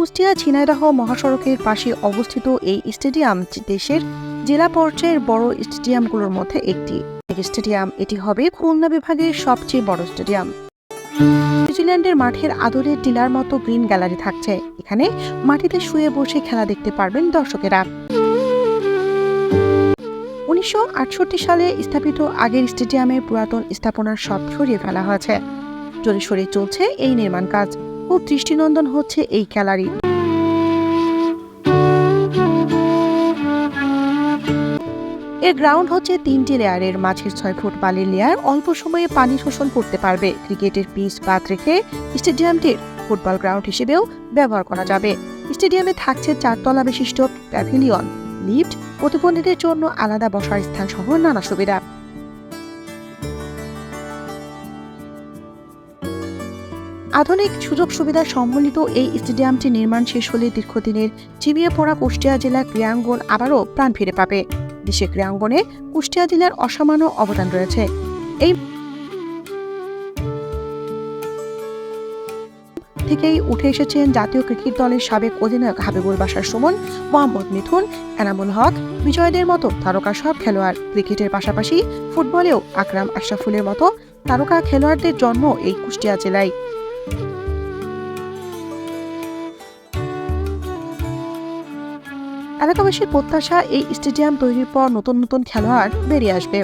কুষ্টিয়া ঝিনাইদহ মহাসড়কের পাশে অবস্থিত এই স্টেডিয়াম দেশের জেলা পর্যায়ের বড় স্টেডিয়ামগুলোর মধ্যে একটি স্টেডিয়াম। এটি হবে খুলনা বিভাগের সবচেয়ে বড় স্টেডিয়াম। নিউজিল্যান্ডের মাঠের আদরের টিলার মতো গ্রিন গ্যালারি থাকছে। এখানে মাটিতে শুয়ে বসে খেলা দেখতে পারবেন দর্শকেরা। 1968 সালে স্থাপিত আগের স্টেডিয়ামের পুরাতন স্থাপনার সব সরিয়ে ফেলা হয়েছে। জোরে সোরে চলছে এই নির্মাণ কাজ। খুব দৃষ্টিনন্দন হচ্ছে এই গ্যালারি। এর গ্রাউন্ড হচ্ছে 3টি লেয়ারের, মাঝের 6 ফুট বালির লেয়ার অল্প সময়ে পানি শোষণ করতে পারবে। ক্রিকেটের পিচ বাদ রেখে স্টেডিয়ামটির ফুটবল গ্রাউন্ড হিসেবেও ব্যবহার করা যাবে। স্টেডিয়ামে থাকছে 4 তলা বিশিষ্ট প্যাভিলিয়ন, লিফট, প্রতিবন্ধীদের জন্য আলাদা বসার স্থান সহ নানা সুবিধা। আধুনিক সুযোগ সুবিধা সম্মিলিত এই স্টেডিয়ামটি নির্মাণ শেষ হলে দীর্ঘদিনের ঝিমিয়ে পড়া কুষ্টিয়া জেলার ক্রীড়াঙ্গন আবারও প্রাণ ফিরে পাবে। দেশের ক্রীড়াঙ্গনে কুষ্টিয়া জেলার অসামান্য অবদান রয়েছে। এই থেকেই উঠে এসেছেন জাতীয় ক্রিকেট দলের সাবেক অধিনায়ক হাবিবুল বাশার সুমন, মোহাম্মদ মিথুন, এনামুল হক, বিজয়দের মতো তারকা সব খেলোয়াড়। ক্রিকেটের পাশাপাশি ফুটবলেও আকরাম আশরাফুলের মতো তারকা খেলোয়াড়দের জন্ম এই কুষ্টিয়া জেলায়। এলাকাবাসীর প্রত্যাশা, এই স্টেডিয়াম তৈরির পর নতুন নতুন খেলোয়াড় বেরিয়ে আসবে।